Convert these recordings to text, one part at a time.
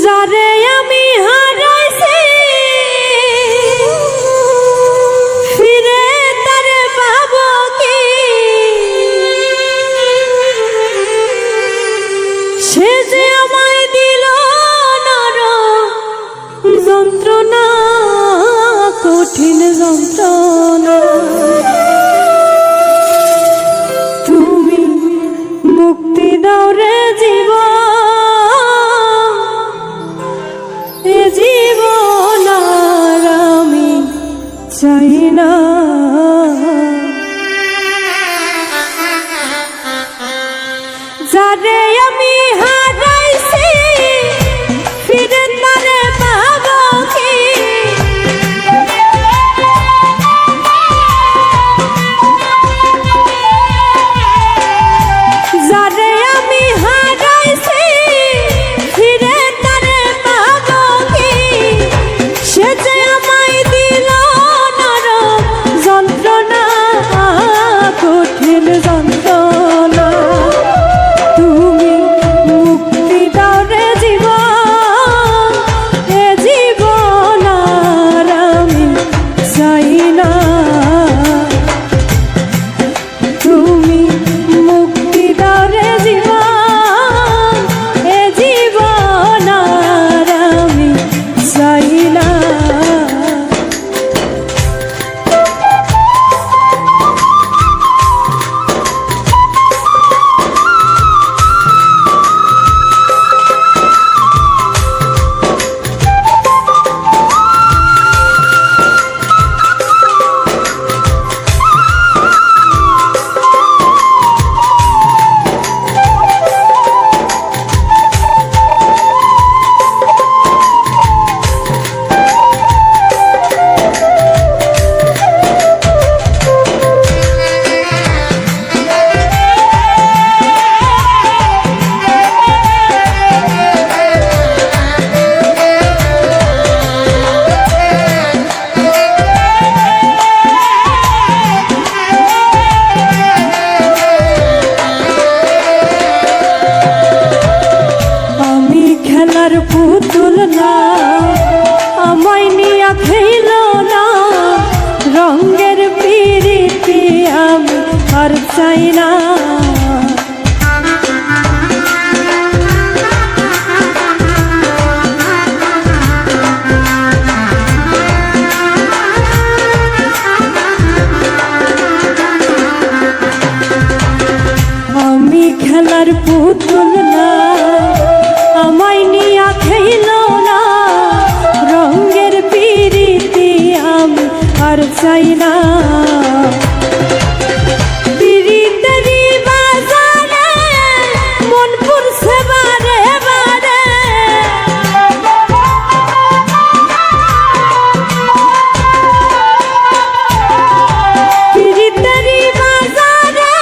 যারে আমি হারাইছি ফিরে তারে পাবো কি? সে যে আমায় দিল নরম যন্ত্রণা, কঠিন যন্ত্রণা। তুমি মুক্তি দাও রে জীবন, এ জীবন আর আমি চাই না। যারে আমি হারাইছি ফিরে তারে পাবো কি? যারে আমি হারাইছি ফিরে তারে পাবো কি? সে যে আমায় দিল নরম যন্ত্রণা, কঠিন যন্ত্রণা। তুমি মুক্তি দাও রে জীবন, এ জীবন আর আমি চাই না। তুমি মুক্তি দাও রে জীবন, এ জীবন আর আমি চাই না। খেলার পুতুল না, আমায় নিয়া খেল না, রঙের পিরিতি আমি আর চাই না। আমি খেলার পুতুল না, আমায় নিয়া খেল না, রঙের পিরিতি আমি আর চাই না। পিরিতেরি বাজারে মন পুরছে বারে বারে, পিরিতেরি বাজারে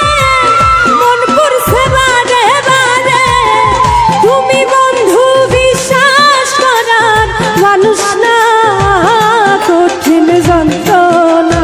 মন পুরছে বারে বারে। তুমি বন্ধু বিশ্বাস করার মানুষ না, কঠিন যন্ত্রণা।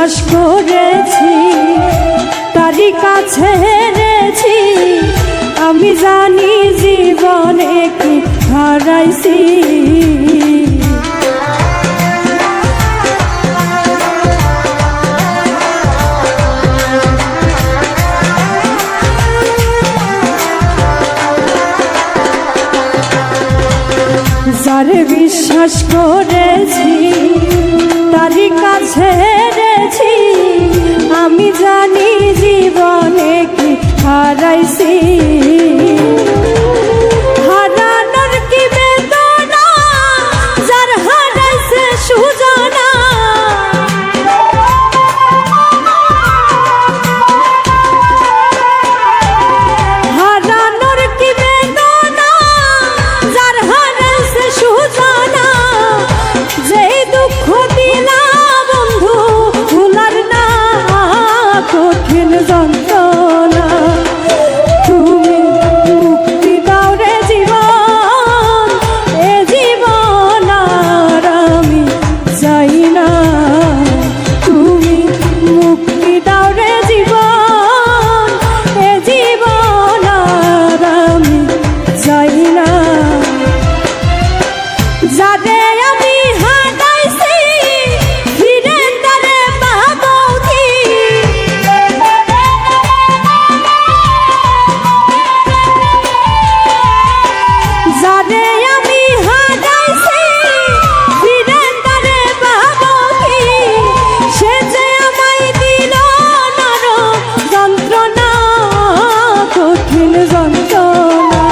বিশ্বাস করেছি তারই কাছে হেরেছি আমি জানি জীবনে কি হারাইছি যারে বিশ্বাস করেছি তারই কাছে হেরেছি আমি জানি জীবনে কি হারাইছি হারানোর কি বেদনা যার হারাইছে সুজানা হারানোর কি বেদনা যার হারাইছে সুজানা যেই দুঃখ দিলা বন্ধু ভুলার না কঠিন যন্ত্রণা তুমি মুক্তি দাও রে জীবন এ জীবন আর আমি চাই না তুমি মুক্তি দাও রে জীবন এ জীবন আর আমি চাই না যারে আমি হারাইছি ফিরে তারে পাবো কি যারে আমি হারাইছি ফিরে তারে পাবো কি সে যে আমায় দিল নরম যন্ত্রণা কঠিন যন্ত্রণা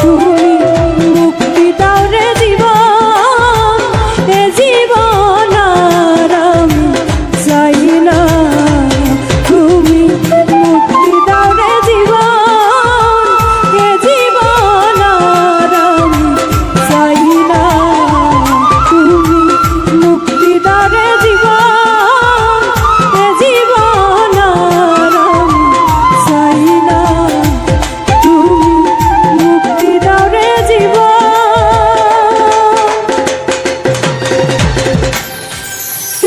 তুমি মুক্তি দাও রে জীবন এ জীবন আর আমি চাই না তুমি মুক্তি দাও রে জীবন এ জীবন আর আমি চাই না তুমি মুক্তি দাও রে জীবন এ জীবন আর আমি চাই না তুমি মুক্তি দাও রে জীবন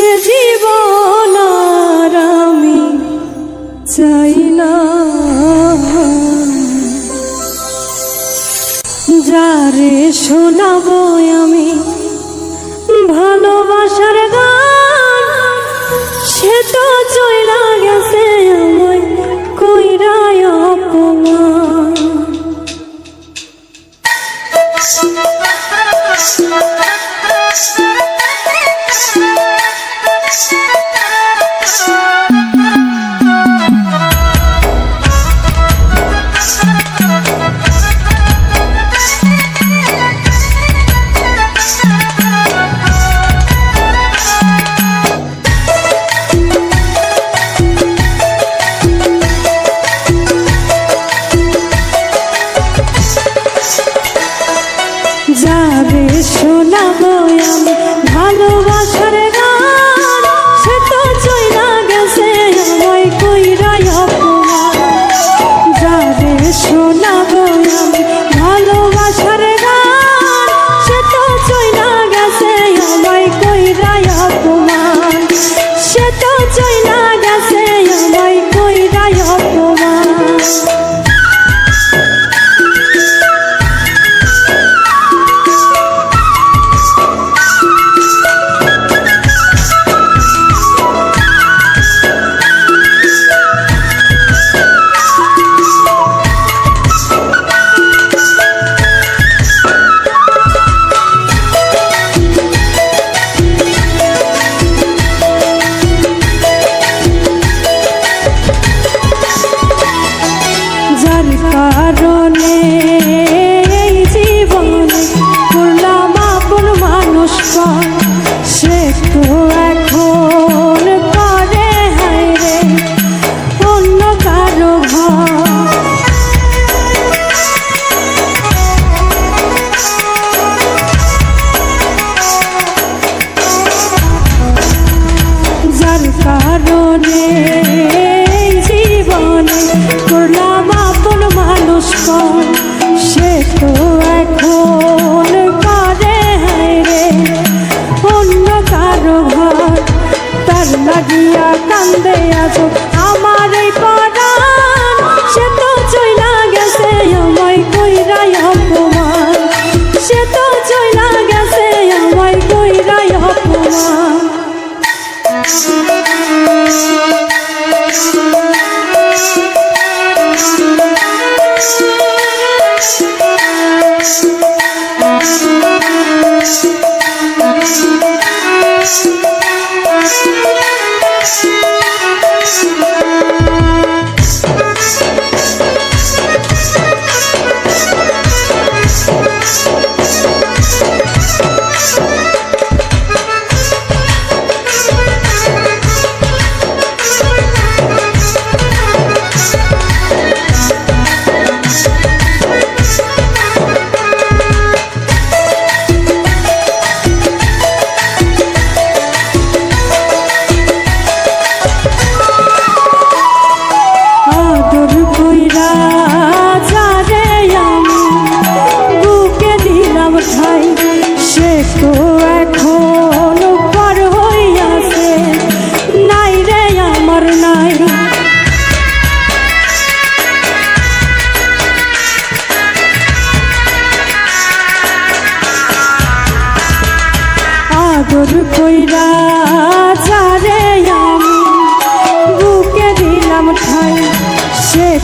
এ জীবন আর আমি চাই না যারে শোনাবো আমি ভালোবাসার গান সে তো চইলা গেছে আমায় কইরা অপমান যারে শোনাবো আমি ভালোবাসার গান সে তো চইলা গেছে আমায় কইরা অপমান যারে শোনাবো আমি ভালোবাসার গান সে তো চইলা গেছে আমায় কইরা অপমান সে তো চইলা গেছে আমায় কইরা অপমান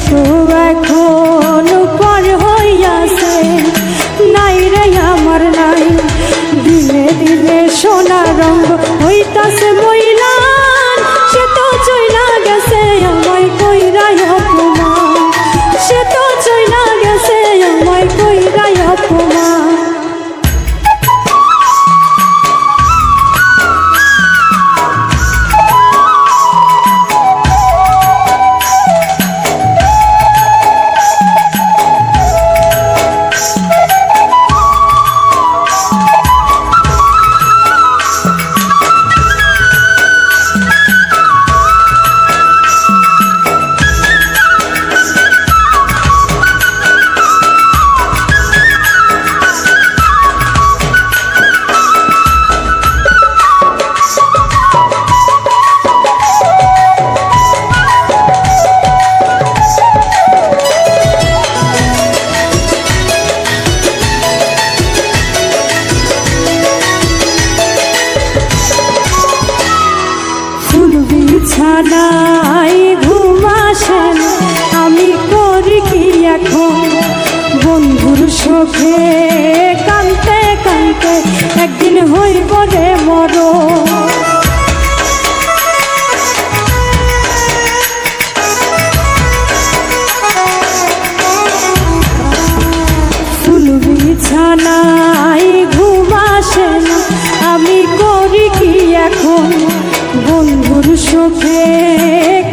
তো এখন পর হইয়াছে, নাই রে আমার নাই। দিনে দিনে সোনা রঙ হইতাছে মইলান, সে তো চইলা গেছে আমায় কইরা অপমান, সে তো চইলা গেছে আমায় কইরা অপমান। বিছানায় ঘুম আসে না, আমি করি কি এখন? বন্ধুর শোকে কানতে কানতে একদিন হইব রে মরণ। ফুল বিছানায় ঘুম আসে না, আমি করি কি এখন? বন্ধুর শোকে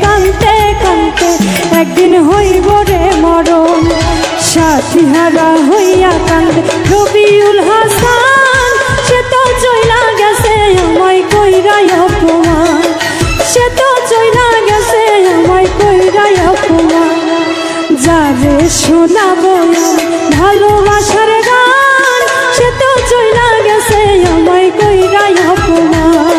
কানতে কানতে একদিন হইব রে মরণ। সাথীহারা হইয়া কান্দে রবিউল হাসান, সে তো চইলা গেছে আমায় কইরা অপমান, সে তো চইলা গেছে আমায় কইরা অপমান। যারে শোনাবো ভালোবাসার গান, সে তো চইলা গেছে আমায় কইরা অপমান,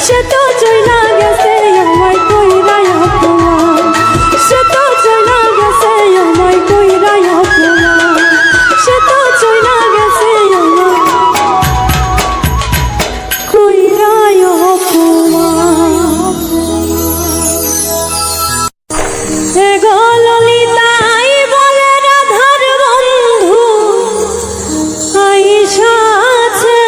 সে তো চইলা গেছে আমায় কইরা অপমান, সে তো চইলা গেছে আমায় কইরা অপমান, সে তো চইলা গেছে আমায় কইরা অপমান। এ গো ললিতাই বলে রাধার বন্ধু আইসাছে,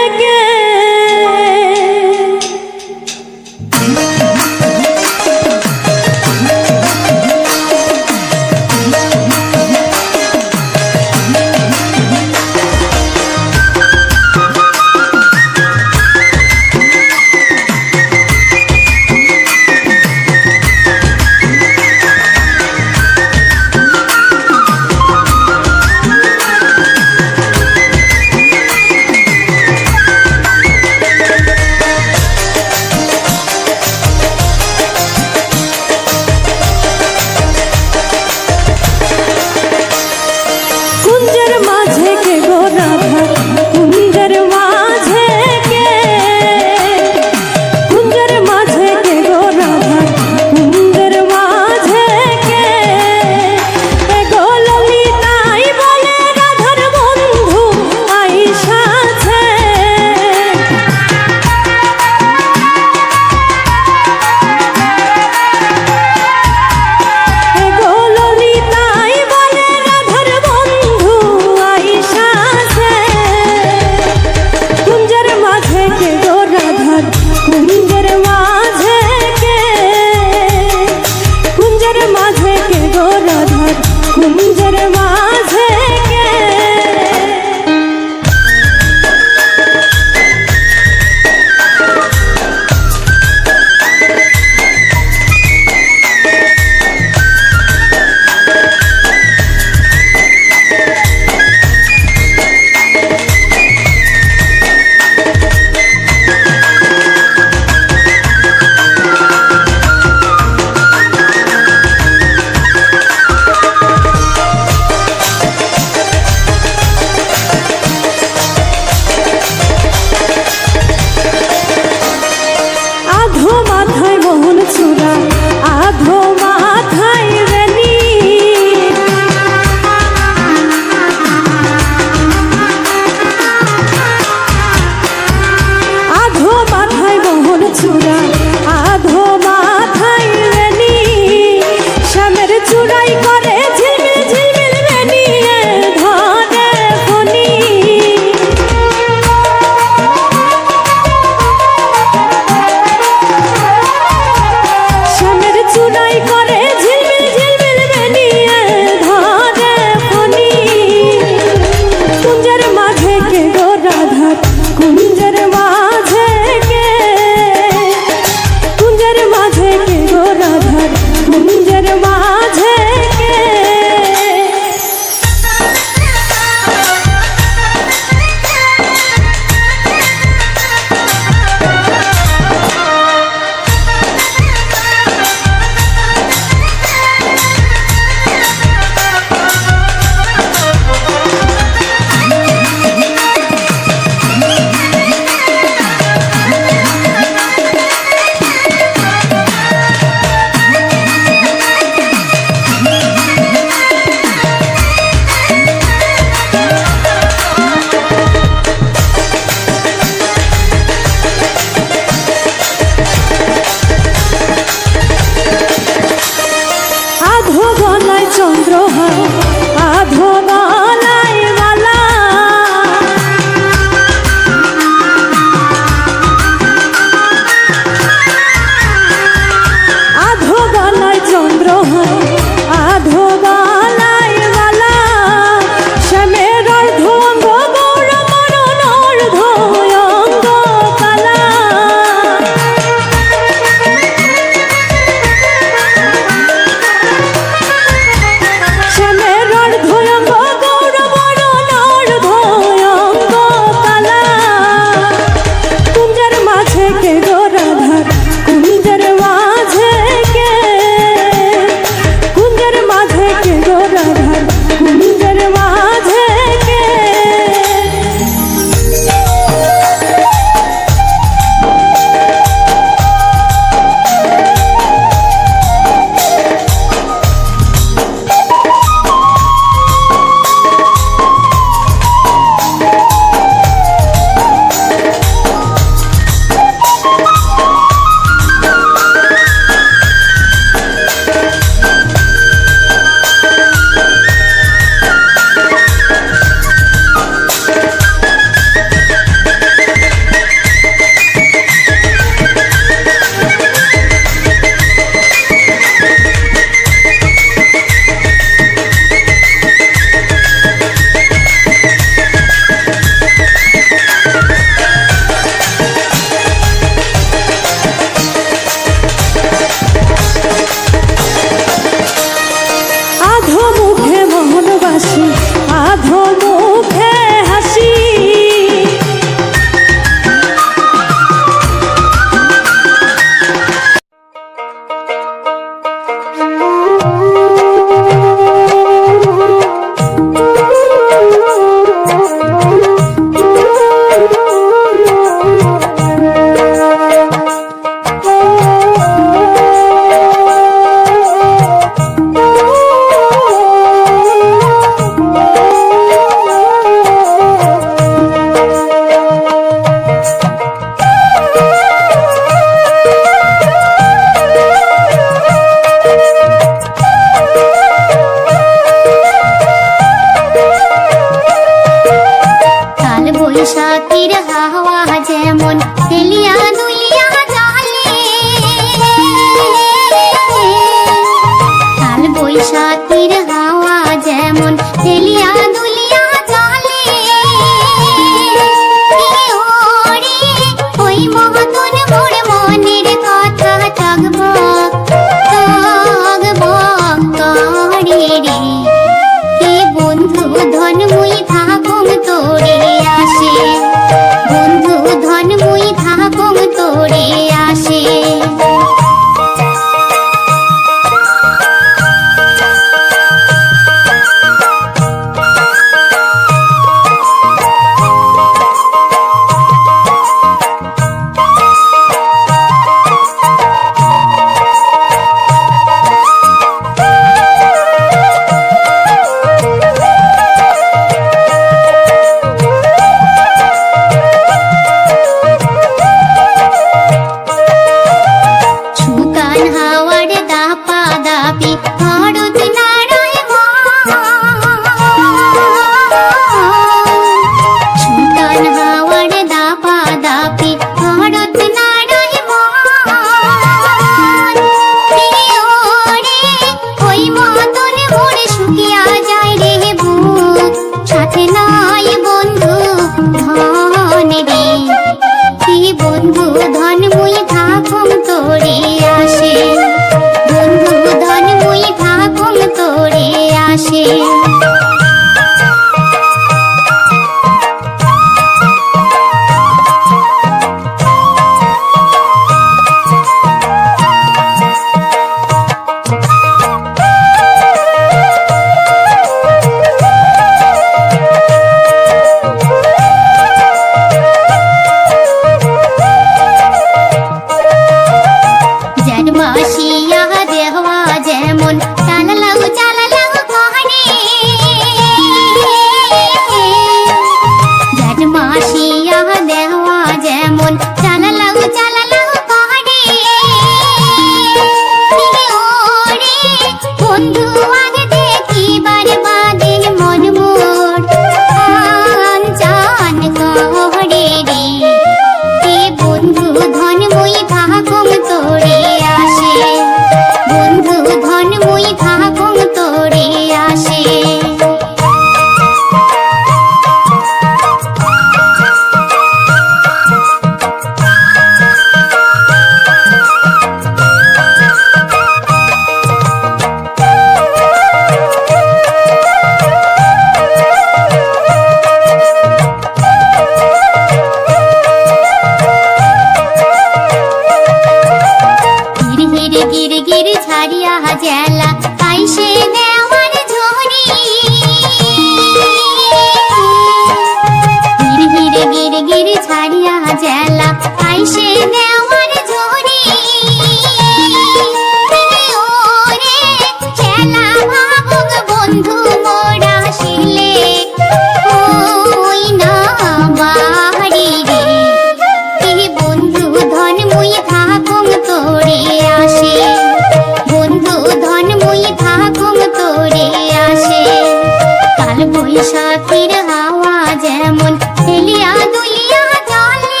বৈশাখীর হাওয়া যেমন হেলিয়া দুলিয়া চলে,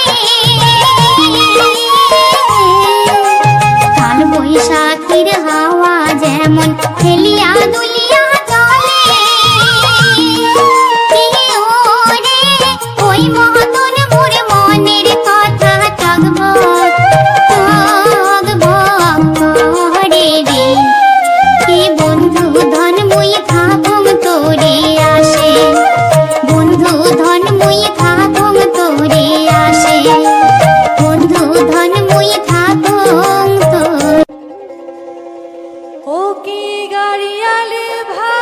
কাল বৈশাখীর হাওয়া যেমন হেলিয়া দুলিয়া চলে, ওরে ওই মতন মোর মনের কথা টগবগ টগবগ করে রে, কি বন্ধু ধন মুই থাকুম তোরে আসে, বন্ধু ধন মুই থাকুম তোরে আসে, বন্ধু ধন মুই থাকুম তোরে। ও কি গাড়িয়ালে ভাই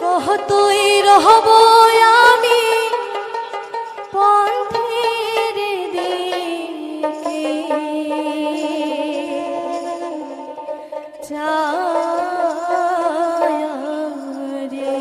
কহ তুই রহব আমি পথের দিকে যায় রে।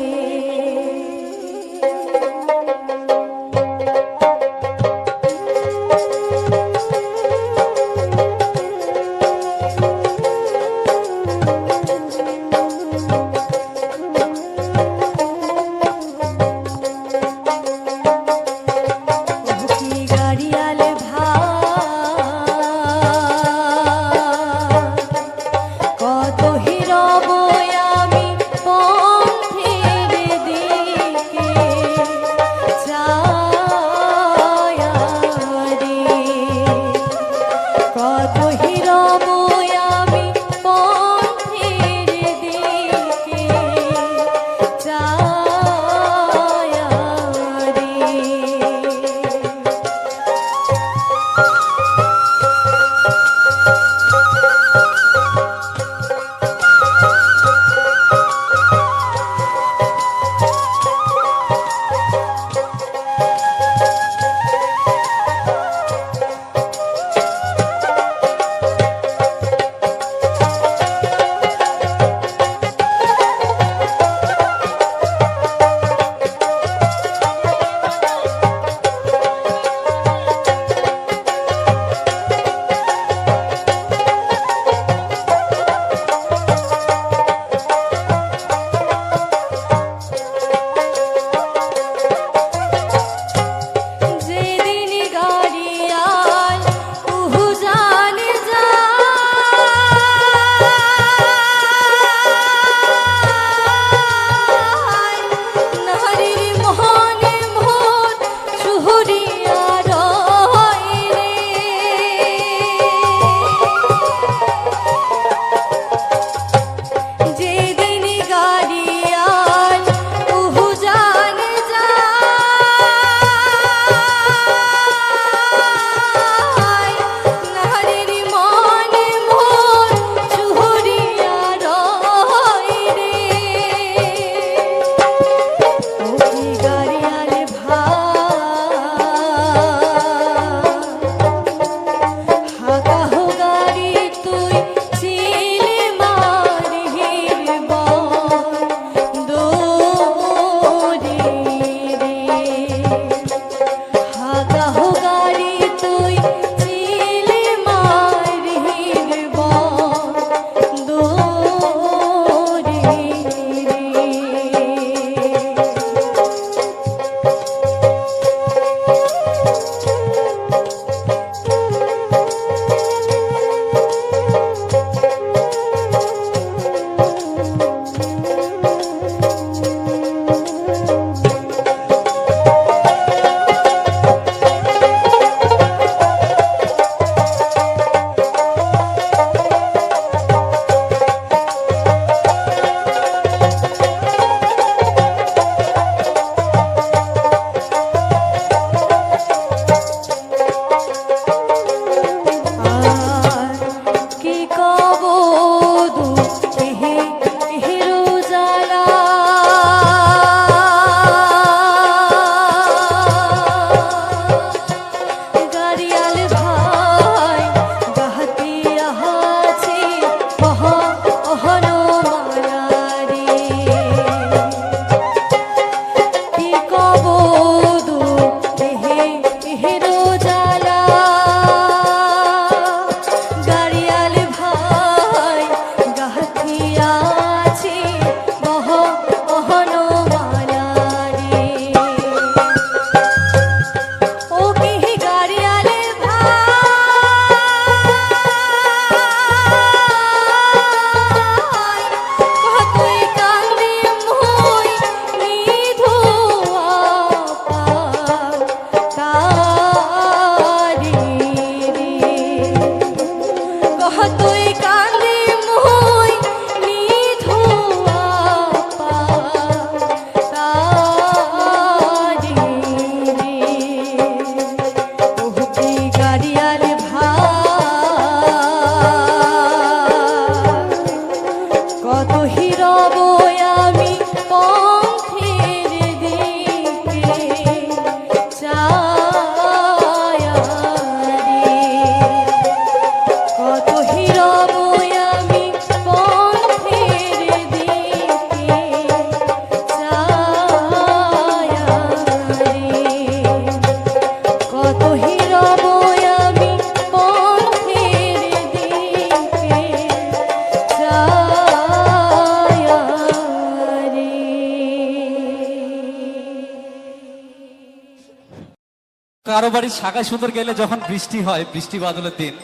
কারো বাড়ির শাখায় সুন্দর গেলে যখন বৃষ্টি হয়, বৃষ্টি বাদলের দিন,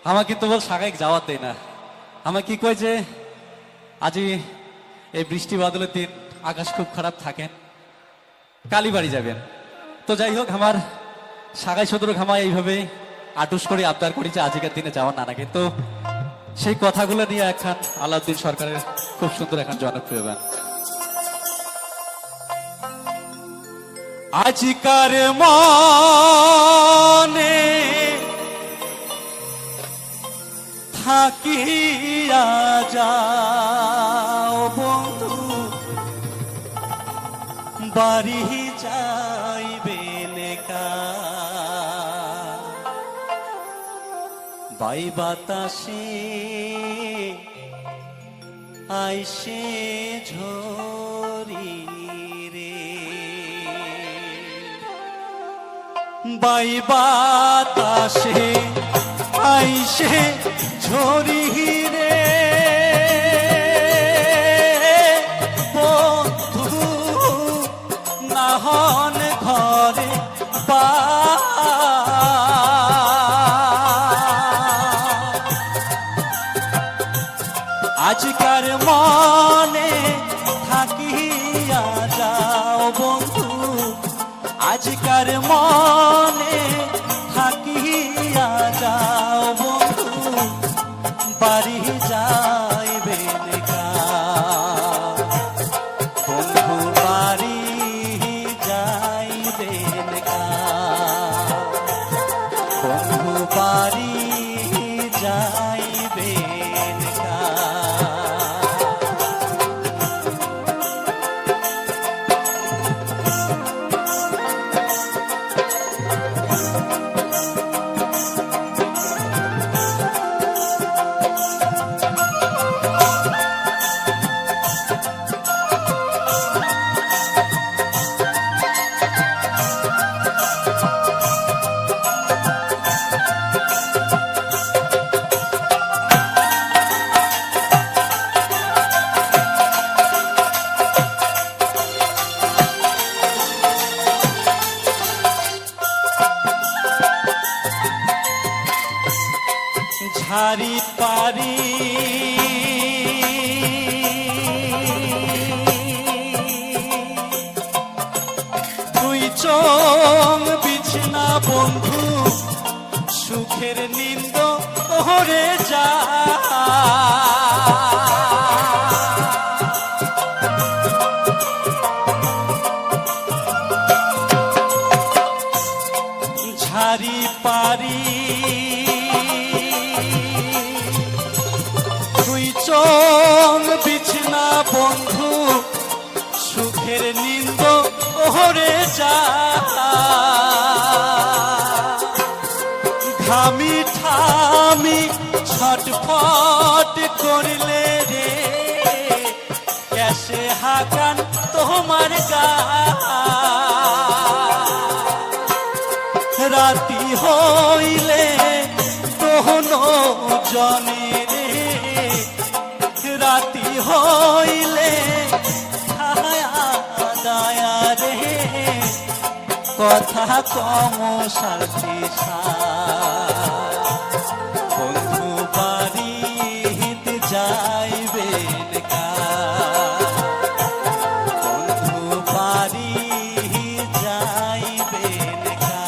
আমার কিন্তু বল শাখায় যাওয়ার দেয় না। আমার কি কয় যে আজই এই বৃষ্টি বাদলের দিন আকাশ খুব খারাপ থাকেন, কালীবাড়ি যাবেন। তো যাই হোক, আমার শাখায় সুন্দর ঘামা এইভাবে আটুস করি, আবদার করি যে আজকের দিনে যাওয়ার না নাকি। তো সেই কথাগুলো নিয়ে একখান আলাউদ্দিন সরকারের খুব সুন্দর এখন জনপ্রিয় গান। আজিকার মনে থাকিয়া যাও বন্ধু, বাড়ি যাইবে লেকা, বাই বাতাসে আইসে ঝরি রে, বাই বাতাসে আইসে ঝরি রে, বন্ধু নাহন ঘরে বা আজকার মনে থাকিয়া যাও বন্ধু, আজকার মনে থাকিয়া যাও বন্ধু, বাড়ি যাইবে লেকা, বন্ধু বাড়ি যাইবে লেকা, বন্ধু বাড়ি যাইবে লেকা। ঝাড়ি পারি তুই চোখ বিছনা বন্ধু, সুখের নিন্দ ওরে যা, ঝাড়ি পারি চোখ বিছনা বন্ধু, সুখের নিন্দ ওরে যা, ঘামি ঠামি ছটফট করলে রে, কেসে হাকান তোমার গা, রাতি হইলে তোহনো জনে রে, রাতি হইলে ছায়া দায়া রে, কথা কম সারছি বন্ধু বাড়ি যাইবে লেকা, বন্ধু বাড়ি যাইবে লেকা।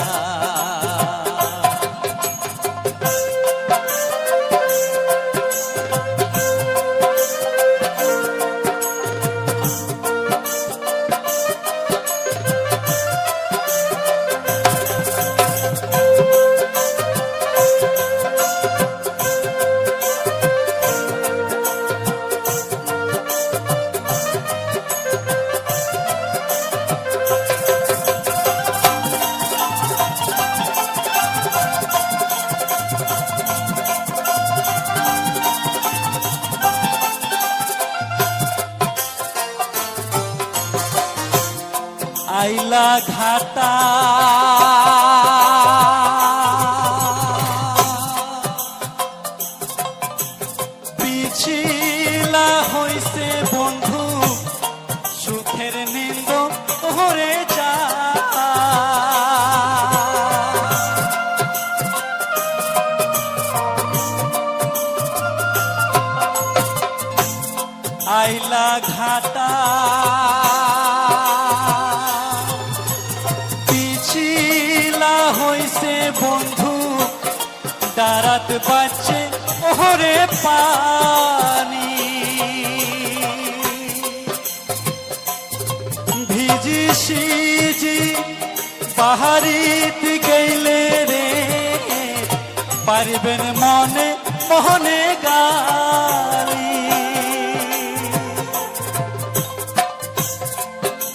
আইলা ঘাটা পিছিলা হইছে বন্ধু, সুখের নিন্দ ওরে যা, ঘাটা পিছিলা হইছে বন্ধু দাঁড়াত পাচ্ছে ওরে পানি ভিজি সিজি বাহারিত গেলে রে পারিবেন মনে মনে গালি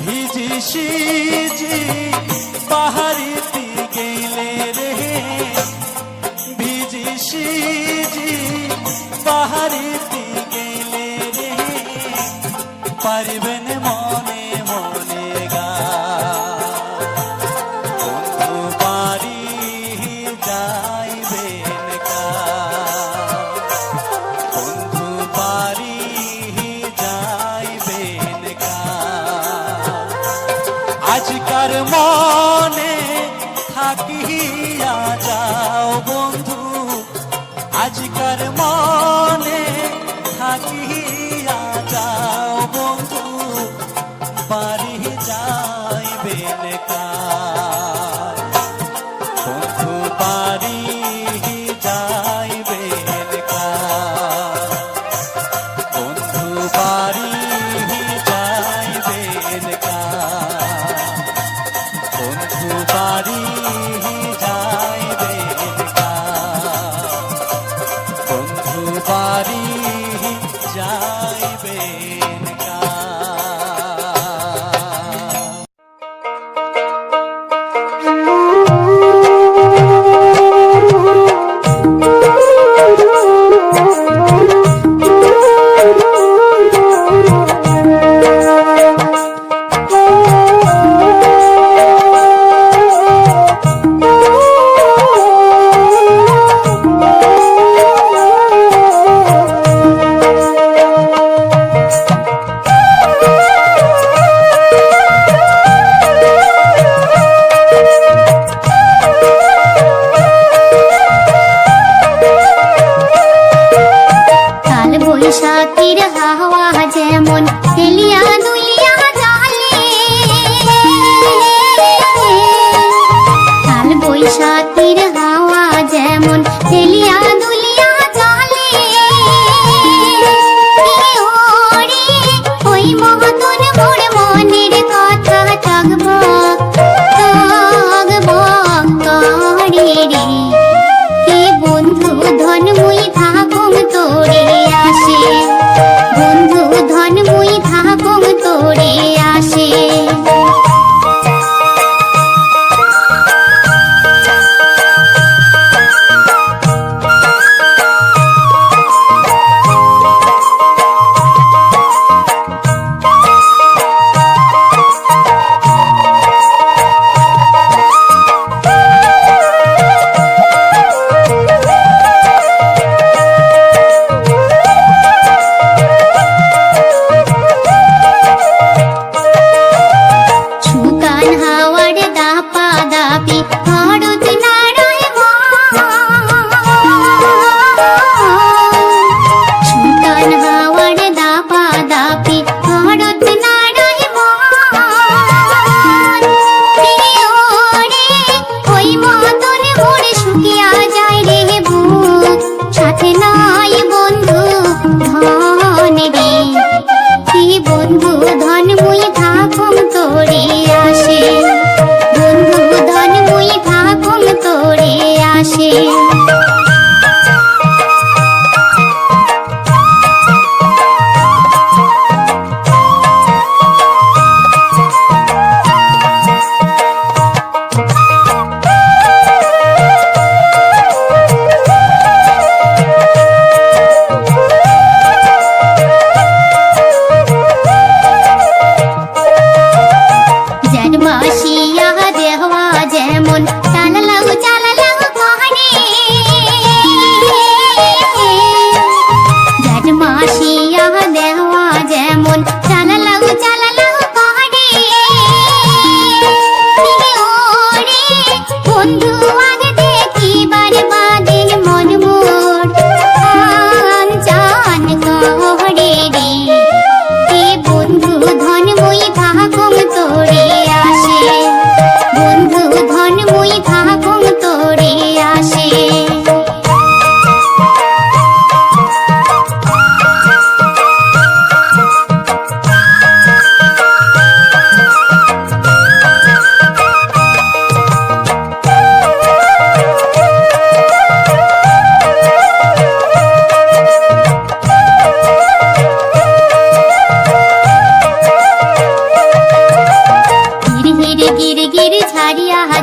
ভিজি সিজি বাহারিত গেলে রে ভিজি সিজি বাহারিত গেলে রে পারিবেন মনে মনে গা বন্ধু বাড়ি যাইবেন কা বন্ধু বাড়ি যাইবেন কা আজকার মনে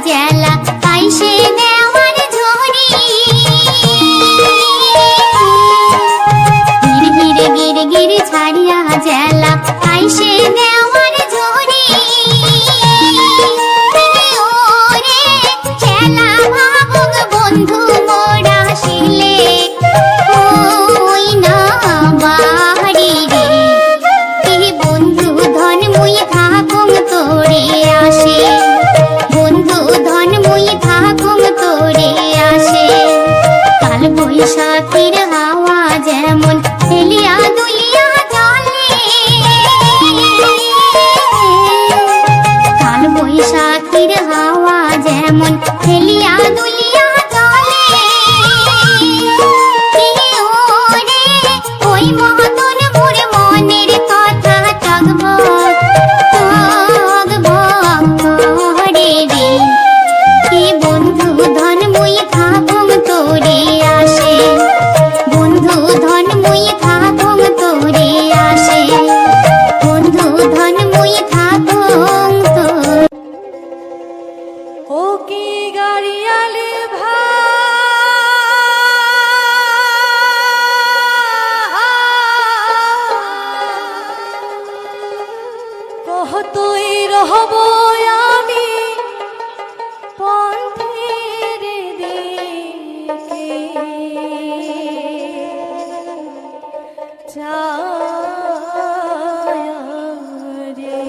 জেলা আইসে দেওয়ার ঝরি গির গির গির গির ছাড়িয়া জেলা আইসে দেওয়ার ঝরি ওরে খেলা ভাবুক বন্ধু মোরা শিলে ওই না বাড়ি রে এই বন্ধু ধন মুই থাকুম তোরে আসে বন্ধু ধন মুই থাকুম তোরে আসে কাল বৈশাখীর হাওয়া যেমন হেলিয়া দুলিয়া চলে কাল বৈশাখীর হাওয়া যেমন হেলিয়া দুলিয়া চলে ওরে ওই মহতন মোর মনের কথা টগবগ করে রে কি বন্ধু ধন মুই থাকুম তোরে আসে বন্ধু ধন মুই থাকুম তোরে আসে বন্ধু ধন মুই থাকুম তোরে ও কি গাড়িয়ালে কহ তুই রহব আমি পথের দিকে যায় রে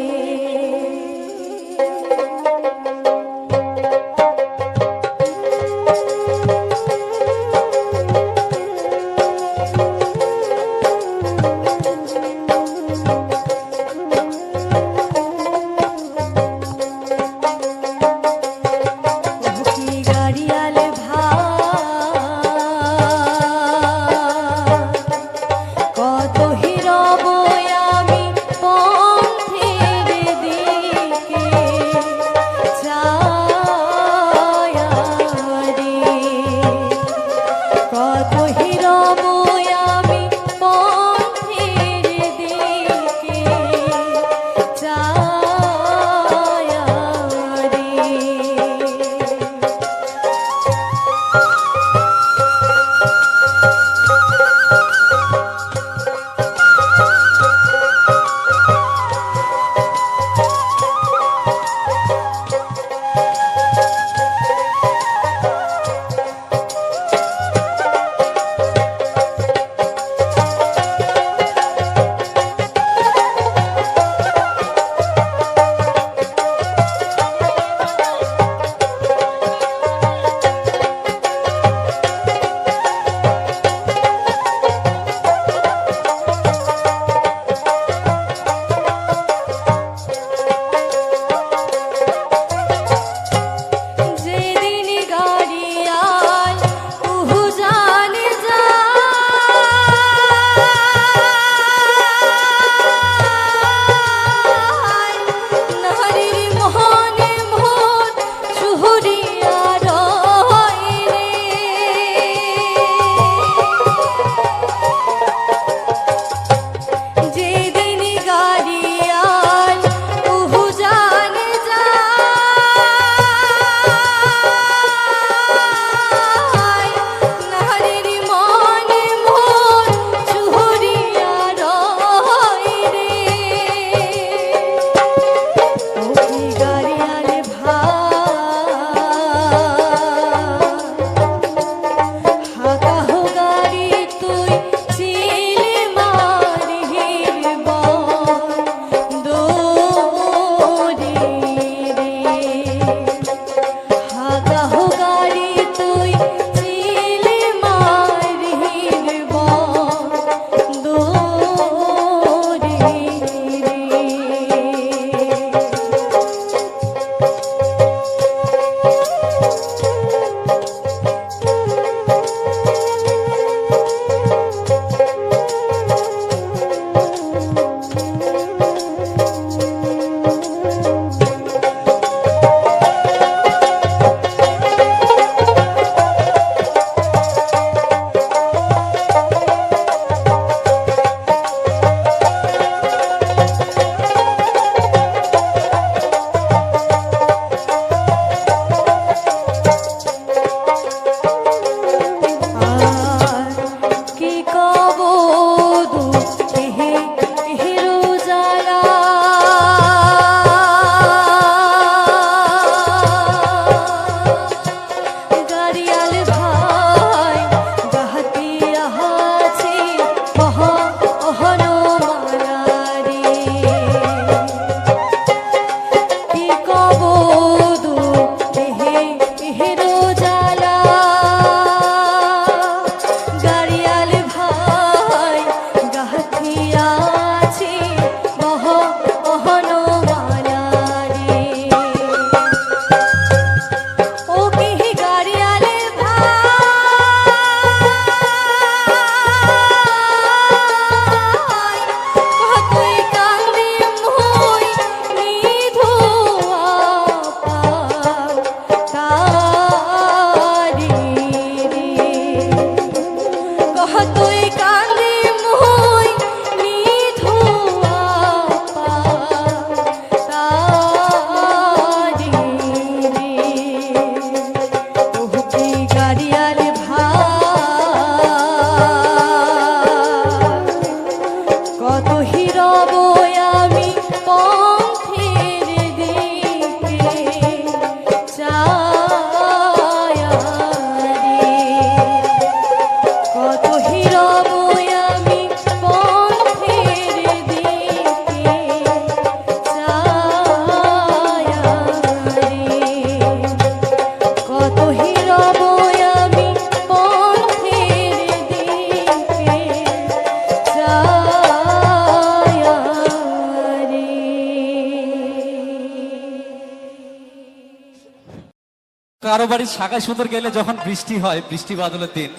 কারো বাড়ির শাখায় সুন্দর গেলে যখন বৃষ্টি হয়, বৃষ্টি বাদলের দিন,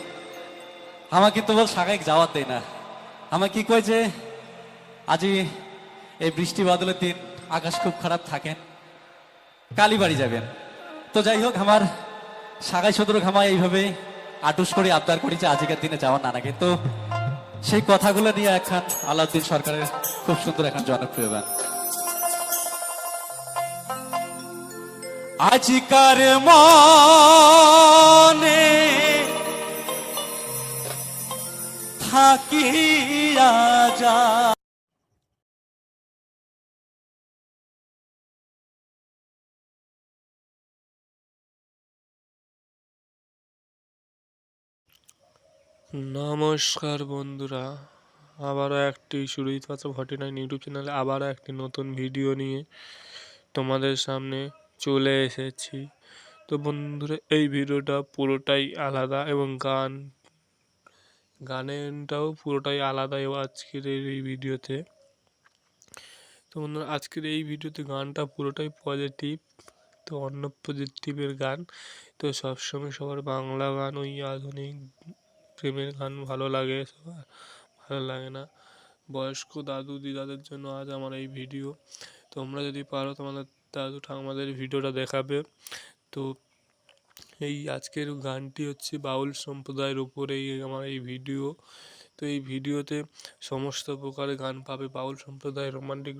আমার কিন্তু বল শাখায় যাওয়ার দেয় না। আমার কি কয় যে আজই এই বৃষ্টি বাদলের দিন আকাশ খুব খারাপ থাকেন, কালীবাড়ি যাবেন। তো যাই হোক, আমার শাখায় সদর ঘামা এইভাবে আটুস করে আবদার করি যে আজকের দিনে যাওয়ার নানাকে। তো সেই কথাগুলো নিয়ে এখন আলাউদ্দিন সরকারের খুব সুন্দর এখন জনপ্রিয় গান। আজিকার মনে থাকিয়া যা। নমস্কার বন্ধুরা, আবারও একটি সুরজিৎ পাত্র 49 ইউটিউব চ্যানেলে আবারও একটি নতুন ভিডিও নিয়ে তোমাদের সামনে চলে এসেছি। তো বন্ধুরা, এই ভিডিওটা পুরোটাই আলাদা এবং গানেরটাও পুরোটাই আলাদা এবং আজকের এই ভিডিওতে। তো বন্ধুরা, আজকের এই ভিডিওতে গানটা পুরোটাই পজিটিভ। তো অন্য পজিটিভের গান। তো সবসময় সবার বাংলা গান, ওই আধুনিক প্রেমের গান ভালো লাগে, সবার ভালো লাগে না। বয়স্ক দাদু দিদাদের জন্য আজ আমার এই ভিডিও। তোমরা যদি পারো তোমাদের দাদু ঠাকুমাদের ভিডিওটা দেখাবে। তো এই আজকের গানটি হচ্ছে বাউল সম্প্রদায়ের উপরেই আমার এই ভিডিও। তো এই ভিডিওতে সমস্ত প্রকারের গান পাবে, বাউল সম্প্রদায়ের রোমান্টিক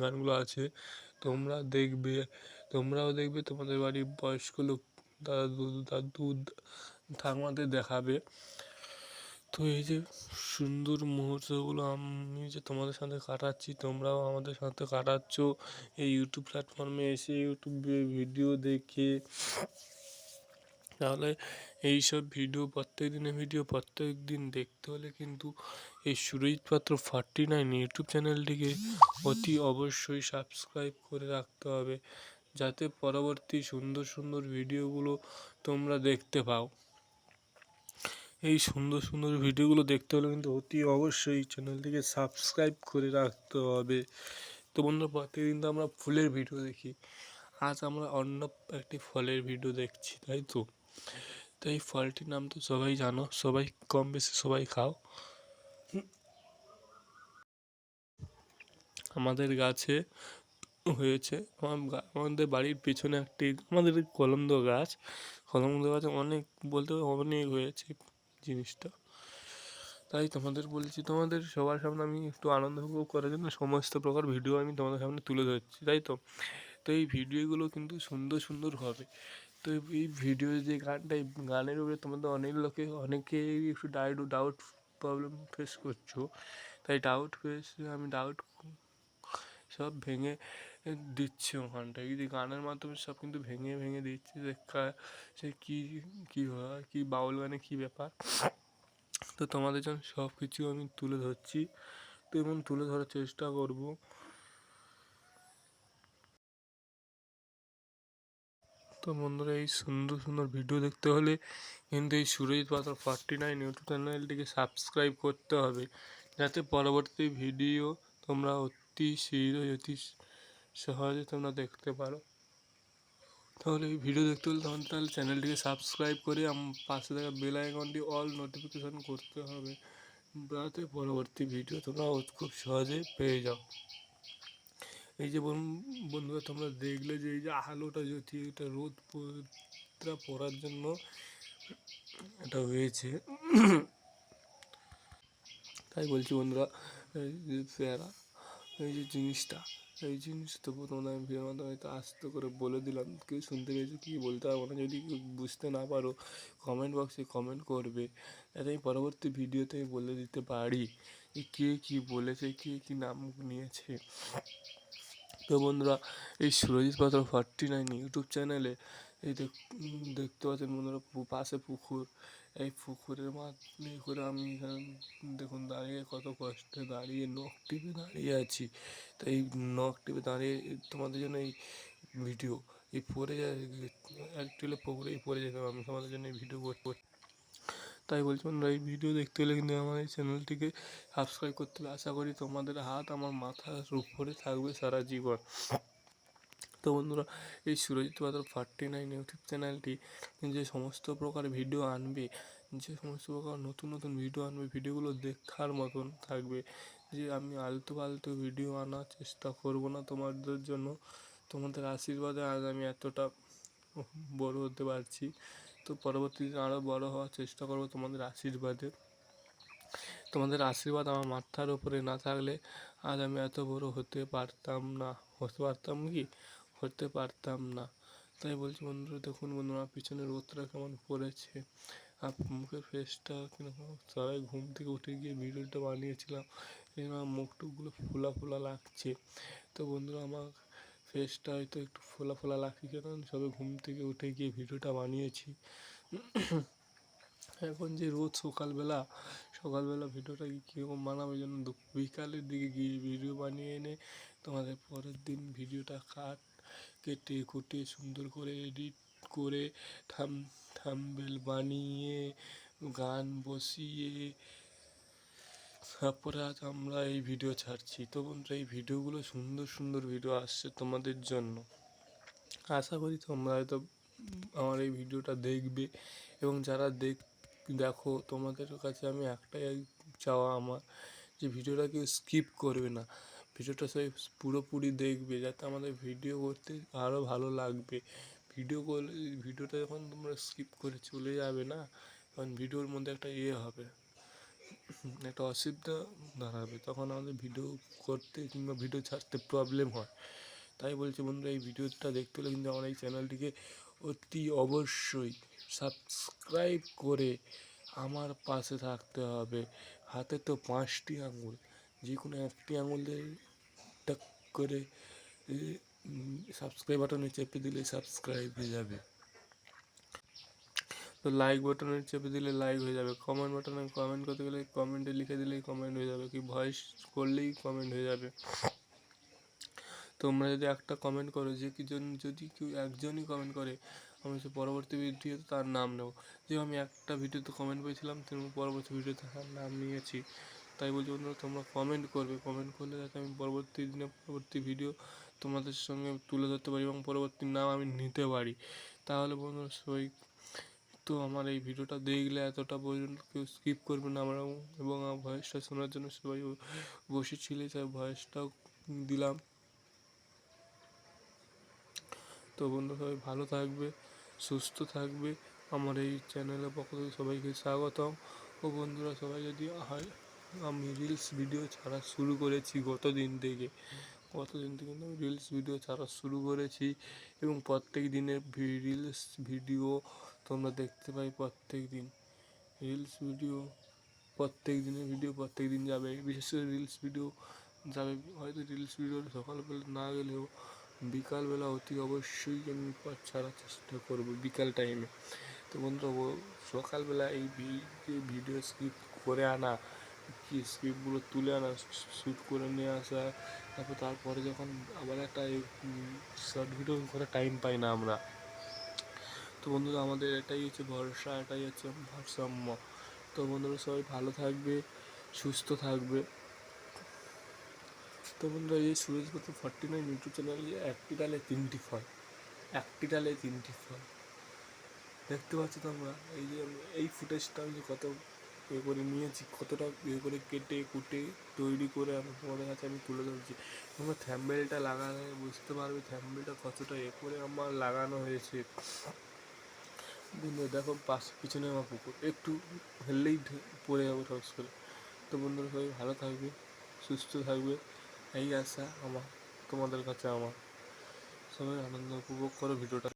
গানগুলো আছে। তোমরাও দেখবে, তোমাদের বাড়ির বয়স্ক লোক দাদু ঠাকুমাদের দেখাবে। তো এই যে সুন্দর মুহূর্তগুলো আমি যে তোমাদের সাথে কাটাচ্ছি, তোমরাও আমাদের সাথে কাটাচ্ছ এই ইউটিউব প্ল্যাটফর্মে এসে, ইউটিউবে ভিডিও দেখে। তাহলে এইসব ভিডিও, প্রত্যেক দিনের ভিডিও প্রত্যেক দিন দেখতে হলে কিন্তু এই সুরজিৎ পাত্র 49 ইউটিউব চ্যানেলটিকে অতি অবশ্যই সাবস্ক্রাইব করে রাখতে হবে, যাতে পরবর্তী সুন্দর সুন্দর ভিডিওগুলো তোমরা দেখতে পাও। এই সুন্দর সুন্দর ভিডিওগুলো দেখতে হলে কিন্তু অতি অবশ্যই চ্যানেলটিকে সাবস্ক্রাইব করে রাখতে হবে। তো বন্ধুরা, প্রত্যেকদিন তো আমরা ফুলের ভিডিও দেখি, আজ আমরা অন্য একটি ফলের ভিডিও দেখছি, তাই তো। তো এই ফলটির নাম তো সবাই জানো, সবাই কম বেশি সবাই খাও। আমাদের গাছে হয়েছে, আমাদের বাড়ির পেছনে একটি আমাদের কলন্দ গাছ অনেক, বলতে অনেক হয়েছে জিনিসটা। তাই তোমাদের বলছি, তোমাদের সবার সামনে আমি একটু আনন্দ উপভোগ করার জন্য সমস্ত প্রকার ভিডিও আমি তোমাদের সামনে তুলে ধরছি, তাই তো। তো এই ভিডিওগুলো কিন্তু সুন্দর সুন্দর হবে। তো এই ভিডিও যে গানটা, এই গানের উপরে তোমাদের অনেকেই একটু ডাউট প্রবলেম ফেস করছো। তাই আমি ডাউট সব ভেঙে দিচ্ছি ওখানটায়, যদি গানের মাধ্যমে সব কিন্তু ভেঙে ভেঙে দিচ্ছি যে সে কী হয়, কী বাউল গানে কী ব্যাপার। তো তোমাদের জন্য সব কিছু আমি তুলে ধরছি, তো এবং তুলে ধরার চেষ্টা করব। তো বন্ধুরা, এই সুন্দর সুন্দর ভিডিও দেখতে হলে কিন্তু এই সুরজিৎ পাত্র 49 ইউটিউব চ্যানেলটিকে সাবস্ক্রাইব করতে হবে, যাতে পরবর্তী ভিডিও তোমরা অতি শীঘ্রই অতি সহজে তোমরা দেখতে পারো। তাহলে এই ভিডিও দেখতে হলে তাহলে চ্যানেলটিকে সাবস্ক্রাইব করে পাশে থাকা বেল আইকনটি অল নোটিফিকেশন করতে হবে, যাতে পরবর্তী ভিডিও তোমরা খুব সহজে পেয়ে যাও। এই যে বন্ধুরা, তোমরা দেখলে যে এই যে আলোটা যদি এটা রোদ পড়ার জন্য এটা হয়েছে, তাই বলছি বন্ধুরা, এই যে প্যারা, এই যে জিনিসটা তবু তোমাদের আমি ভিডিওর মাধ্যমে হয়তো আস্তে করে বলে দিলাম, কেউ শুনতে পেয়েছো কি বলতে পারবো না। যদি কেউ বুঝতে না পারো, কমেন্ট বক্সে কমেন্ট করবে, যাতে আমি পরবর্তী ভিডিওতে আমি বলে দিতে পারি যে কে কী বলেছে, কে কী নাম নিয়েছে। তো বন্ধুরা, এই সুরজিৎ পাত্র 49 ইউটিউব চ্যানেলে এই দেখতে পাচ্ছেন বন্ধুরা, পাশে পুকুর। এই পুকুরের মাঝে করে আমি এখানে দেখুন দাঁড়িয়ে, কত কষ্টে দাঁড়িয়ে নখ টিপে দাঁড়িয়ে আছি। তো এই নখ টিপে দাঁড়িয়ে তোমাদের জন্য এই ভিডিও, এই পড়ে যায় অ্যাকচুয়ালি পুকুরেই পড়ে যেতাম আমি তোমাদের জন্য এই ভিডিও করতে। তাই বলছি বন্ধুরা, এই ভিডিও দেখতে হলে কিন্তু আমার এই চ্যানেলটিকে সাবস্ক্রাইব করতে হবে। আশা করি তোমাদের হাত আমার মাথার উপরে থাকবে সারা জীবন। তো তো বন্ধুরা, এই সুরজিৎ বাদল 49 ইউটিউব চ্যানেলটি যে সমস্ত প্রকার ভিডিও আনবে, যে সমস্ত প্রকার নতুন নতুন ভিডিও আনবে, ভিডিওগুলো দেখার মতন থাকবে। যে আমি আলতু ফালতু ভিডিও আনার চেষ্টা করব না তোমাদের জন্য। তোমাদের আশীর্বাদে আজ আমি এতটা বড় হতে পারছি। তো পরবর্তী দিন আরও বড় হওয়ার চেষ্টা করব তোমাদের আশীর্বাদে। তোমাদের আশীর্বাদ আমার মাথার উপরে না থাকলে আজ আমি এত বড় হতে পারতাম না। হতে পারতাম না। তাই বলছি বন্ধুরা, দেখুন বন্ধুরা, পিছনে রোদটা কেমন পড়েছে, আর মুখের ফেসটা কিরকম। সবাই ঘুম থেকে উঠে গিয়ে ভিডিওটা বানিয়েছিলাম, এই আমার মুখ টুকগুলো ফোলা ফোলা লাগছে। তো বন্ধুরা, আমার ফেসটা হয়তো একটু ফোলা ফোলা লাগছে, কারণ সবে ঘুম থেকে উঠে গিয়ে ভিডিওটা বানিয়েছি। এখন যে রোজ সকালবেলা ভিডিওটা কীরকম বানাবো, এই জন্য বিকালের দিকে গিয়ে ভিডিও বানিয়ে এনে তোমাদের পরের দিন ভিডিওটা কেটে কুটে সুন্দর করে এডিট করে থাম্বনেল বানিয়ে গান বসিয়ে তারপরে আজ আমরা এই ভিডিও ছাড়ছি। তো বন্ধুরা, এই ভিডিওগুলো সুন্দর সুন্দর ভিডিও আসছে তোমাদের জন্য। আশা করি তোমরা হয়তো আমার এই ভিডিওটা দেখবে, এবং যারা দেখো, তোমাদের কাছে আমি একটাই চাওয়া আমার, যে ভিডিওটা কেউ স্কিপ করবে না, ভিডিওটা সবাই পুরোপুরি দেখবে, যাতে আমাদের ভিডিও করতে আরও ভালো লাগবে। ভিডিওটা যখন তোমরা স্কিপ করে চলে যাবে না, তখন ভিডিওর মধ্যে একটা হবে, একটা অসুবিধা দাঁড়াবে, তখন আমাদের ভিডিও করতে কিংবা ভিডিও ছাড়তে প্রবলেম হয়। তাই বলছি বন্ধুরা, এই ভিডিওটা দেখতে হলে কিন্তু আমার এই চ্যানেলটিকে অতি অবশ্যই সাবস্ক্রাইব করে আমার পাশে থাকতে হবে। হাতে তো 5টি আঙুল, যে কোনো একটি আঙুল দিয়ে টাক করে সাবস্ক্রাইব বাটনে চেপে দিলে সাবস্ক্রাইব হয়ে যাবে। তো লাইক বাটনে চেপে দিলে লাইক হয়ে যাবে। কমেন্ট বাটনে কমেন্ট করতে গেলে কমেন্টে লিখে দিলেই কমেন্ট হয়ে যাবে, কি ভয়েস করলেই কমেন্ট হয়ে যাবে। তোমরা যদি একটা কমেন্ট করো, যদি কেউ একজনই কমেন্ট করে, আমি সে পরবর্তী ভিডিওতে তার নাম নেব। যে আমি একটা ভিডিওতে কমেন্ট পেয়েছিলাম, তেমন পরবর্তী ভিডিওতে তার নাম নিয়েছি। তাই বলছি বন্ধুরা, তোমরা কমেন্ট করবে, কমেন্ট করলে যাতে আমি পরবর্তী দিনে পরবর্তী ভিডিও তোমাদের সঙ্গে তুলে ধরতে পারি এবং পরবর্তী নাম আমি নিতে পারি। তাহলে বন্ধুরা, সবাই তো আমার এই ভিডিওটা দেখলে এতটা পর্যন্ত কেউ স্কিপ করবে না আমরা, এবং আমার ভয়েসটা শোনার জন্য সবাই বসেছিলে, তাই ভয়েসটাও দিলাম। তো বন্ধু, সবাই ভালো থাকবে, সুস্থ থাকবে। আমার এই চ্যানেলের পক্ষ থেকে সবাইকে স্বাগতম। ও বন্ধুরা, সবাই যদি হয়, আমি রিলস ভিডিও ছাড়া শুরু করেছি গতদিন থেকে কিন্তু আমি রিলস ভিডিও ছাড়া শুরু করেছি, এবং প্রত্যেক দিনের রিলস ভিডিও তোমরা দেখতে পাই। প্রত্যেক দিন রিলস ভিডিও, প্রত্যেক দিনের ভিডিও প্রত্যেক দিন যাবে। বিশেষ করে রিলস ভিডিও যাবে, হয়তো রিলস ভিডিও সকালবেলা না গেলেও বিকালবেলা অতি অবশ্যই আমি ছাড়ার চেষ্টা করবো বিকাল টাইমে। তো বন্ধুরা, সকালবেলা এই ভিডিও স্কিপ করে আনা, স্ক্রিপ্টগুলো তুলে আনা, শ্যুট করে নিয়ে আসা, তারপরে যখন আবার একটা শর্ট ভিডিও করে টাইম পাই না আমরা। তো বন্ধুরা, আমাদের এটাই হচ্ছে ভরসা, এটাই হচ্ছে ভারসাম্য। তো বন্ধুরা, সবাই ভালো থাকবে, সুস্থ থাকবে। তো বন্ধুরা, এই সুরজ বাদল 49 ইউটিউব চ্যানেলে একটি ডালে 3টি ফল, দেখতে পাচ্ছ তোমরা। এই যে এই ফুটেজটা আমি কত করে নিয়েছি, কতটা করে কেটে কুটে তৈরি করে আমি তোমাদের কাছে আমি তুলে ধরছি। তোমরা থাম্বনেলটা লাগালে বুঝতে পারবে থাম্বনেলটা কতটা করে আমার লাগানো হয়েছে। বন্ধুরা দেখো, পিছনে আমার পুকুর, একটু হেললেই পড়ে যাবো ঠস করে। তো বন্ধুরা, সবাই ভালো থাকবে, সুস্থ থাকবে, এই আশা আমার তোমাদের কাছে। আমার সবাই আনন্দ উপভোগ করো ভিডিওটা।